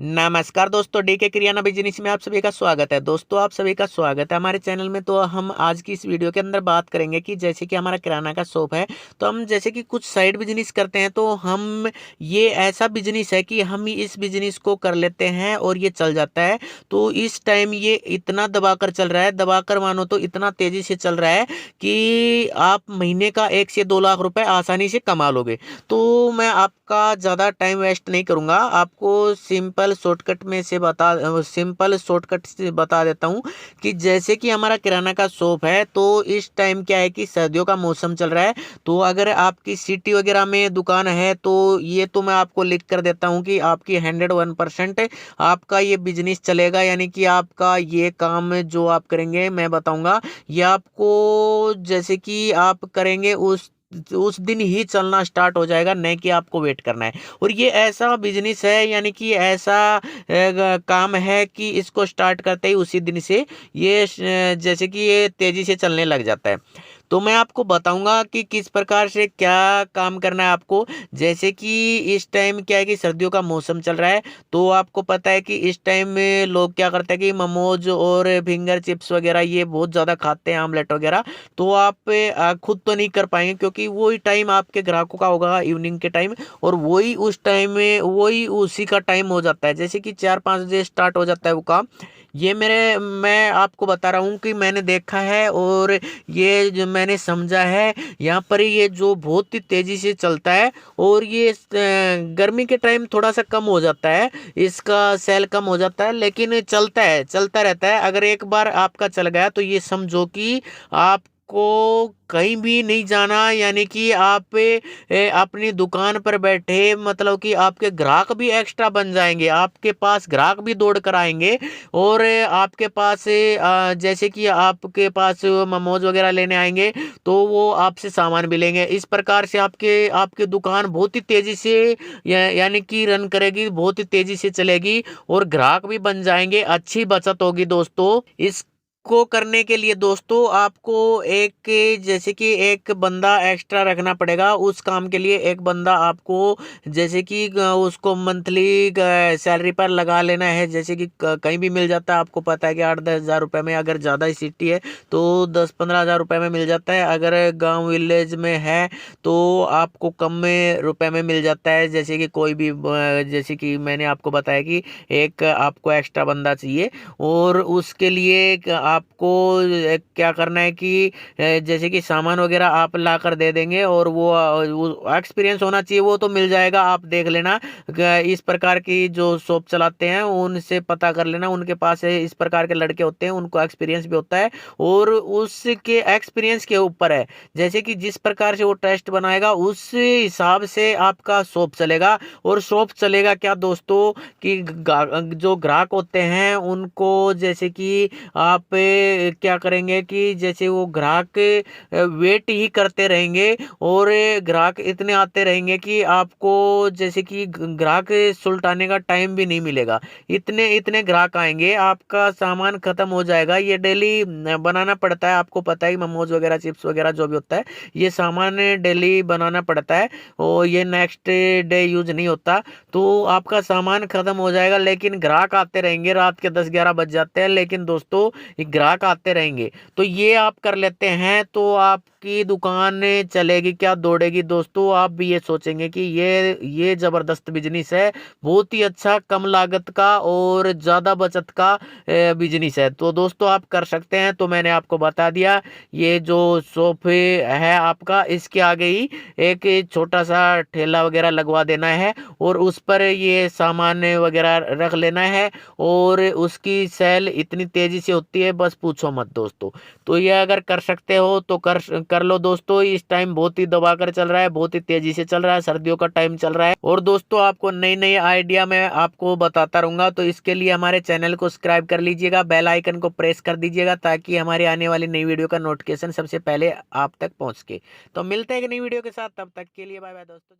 नमस्कार दोस्तों, DK kirana business में आप सभी का स्वागत है। दोस्तों, आप सभी का स्वागत है हमारे चैनल में। तो हम आज की इस वीडियो के अंदर बात करेंगे कि जैसे कि हमारा किराना का शॉप है, तो हम जैसे कि कुछ साइड बिजनेस करते हैं, तो हम ये ऐसा बिजनेस है कि हम इस बिजनेस को कर लेते हैं और ये चल जाता है। तो इस टाइम ये इतना दबाकर चल रहा है, दबाकर मानो तो इतना तेजी से चल रहा है कि आप महीने का 1 से 2 लाख रुपए आसानी से कमा लोगे। तो मैं आपका ज़्यादा टाइम वेस्ट नहीं करूँगा, आपको सिंपल शॉर्टकट से बता देता हूँ कि जैसे कि हमारा किराना का शॉप है, तो इस टाइम क्या है कि सर्दियों का मौसम चल रहा है। तो अगर आपकी सिटी वगैरह में दुकान है, तो ये तो मैं आपको लिख कर देता हूँ कि आपकी 101% आपका ये बिजनेस चलेगा। यानी कि आपका ये काम जो आप करेंगे, मैं बताऊंगा, ये आपको जैसे कि आप करेंगे उस दिन ही चलना स्टार्ट हो जाएगा, नहीं कि आपको वेट करना है। और ये ऐसा बिजनेस है, यानी कि ऐसा काम है कि इसको स्टार्ट करते ही उसी दिन से ये जैसे कि ये तेजी से चलने लग जाता है। तो मैं आपको बताऊंगा कि किस प्रकार से क्या काम करना है आपको। जैसे कि इस टाइम क्या है कि सर्दियों का मौसम चल रहा है, तो आपको पता है कि इस टाइम में लोग क्या करते हैं कि मोमोज और फिंगर चिप्स वगैरह ये बहुत ज़्यादा खाते हैं, आमलेट वगैरह। तो आप खुद तो नहीं कर पाएंगे, क्योंकि वही टाइम आपके ग्राहकों का होगा इवनिंग के टाइम, और वही उस टाइम में वही उसी का टाइम हो जाता है। जैसे कि 4-5 बजे स्टार्ट हो जाता है वो काम। ये मैं आपको बता रहा हूँ कि मैंने देखा है और ये जो मैंने समझा है, यहाँ पर ये जो बहुत ही तेजी से चलता है। और ये गर्मी के टाइम थोड़ा सा कम हो जाता है, इसका सेल कम हो जाता है, लेकिन चलता है, चलता रहता है। अगर एक बार आपका चल गया तो ये समझो कि आपको कहीं भी नहीं जाना। यानी कि आप अपनी दुकान पर बैठे, मतलब कि आपके ग्राहक भी एक्स्ट्रा बन जाएंगे, आपके पास ग्राहक भी दौड़ कर आएंगे। और आपके पास जैसे कि आपके पास मोमोज वगैरह लेने आएंगे, तो वो आपसे सामान भी लेंगे। इस प्रकार से आपके आपकी दुकान बहुत ही तेजी से यानी कि रन करेगी, बहुत ही तेजी से चलेगी, और ग्राहक भी बन जाएंगे, अच्छी बचत होगी दोस्तों। इस को करने के लिए दोस्तों आपको एक जैसे कि एक बंदा एक्स्ट्रा रखना पड़ेगा। उस काम के लिए एक बंदा आपको जैसे कि उसको मंथली सैलरी पर लगा लेना है। जैसे कि कहीं भी मिल जाता है, आपको पता है कि 8-10 हज़ार रुपए में, अगर ज़्यादा ही सिटी है तो 10-15 हज़ार रुपए में मिल जाता है। अगर गांव विलेज में है तो आपको कम में रुपए में मिल जाता है। जैसे कि कोई भी जैसे कि मैंने आपको बताया कि एक आपको एक्स्ट्रा बंदा चाहिए, और उसके लिए आपको क्या करना है कि जैसे कि सामान वगैरह आप ला कर दे देंगे, और वो एक्सपीरियंस होना चाहिए, वो तो मिल जाएगा, आप देख लेना। इस प्रकार की जो शॉप चलाते हैं उनसे पता कर लेना, उनके पास इस प्रकार के लड़के होते हैं, उनको एक्सपीरियंस भी होता है। और उसके एक्सपीरियंस के ऊपर है, जैसे कि जिस प्रकार से वो टेस्ट बनाएगा उस हिसाब से आपका शॉप चलेगा। और शॉप चलेगा क्या दोस्तों, कि जो ग्राहक होते हैं उनको जैसे कि आप क्या करेंगे कि जैसे वो ग्राहक वेट ही करते रहेंगे, और ग्राहक इतने आते रहेंगे कि आपको जैसे कि ग्राहक सुलटाने का टाइम भी नहीं मिलेगा। इतने इतने ग्राहक आएंगे, आपका सामान खत्म हो जाएगा। ये डेली बनाना पड़ता है, आपको पता है, मोमोज वगैरह चिप्स वगैरह जो भी होता है, ये सामान डेली बनाना पड़ता है, और ये नेक्स्ट डे यूज नहीं होता। तो आपका सामान खत्म हो जाएगा, लेकिन ग्राहक आते रहेंगे। रात के 10-11 बज जाते हैं, लेकिन दोस्तों ये ग्राहक आते रहेंगे। तो ये आप कर लेते हैं तो आपकी दुकान चलेगी क्या, दौड़ेगी दोस्तों। आप भी ये सोचेंगे कि ये जबरदस्त बिजनेस है, बहुत ही अच्छा, कम लागत का और ज्यादा बचत का बिजनेस है। तो दोस्तों आप कर सकते हैं। तो मैंने आपको बता दिया, ये जो शॉप है आपका, इसके आगे ही एक छोटा सा ठेला वगैरह लगवा देना है, और उस पर ये सामान वगैरह रख लेना है। और उसकी सेल इतनी तेजी से होती है, बस पूछो मत दोस्तों। तो ये अगर कर सकते हो तो कर लो दोस्तों। इस टाइम बहुत ही दबाकर चल रहा है, बहुत ही तेजी से चल रहा है, सर्दियों का टाइम चल रहा है। और दोस्तों आपको नई नई आइडिया मैं आपको बताता रहूंगा, तो इसके लिए हमारे चैनल को सब्सक्राइब कर लीजिएगा, बेल आइकन को प्रेस कर दीजिएगा, ताकि हमारी आने वाली नई वीडियो का नोटिफिकेशन सबसे पहले आप तक पहुंच के। तो मिलते हैं एक नई वीडियो के साथ, तब तक के लिए बाय बाय दोस्तों।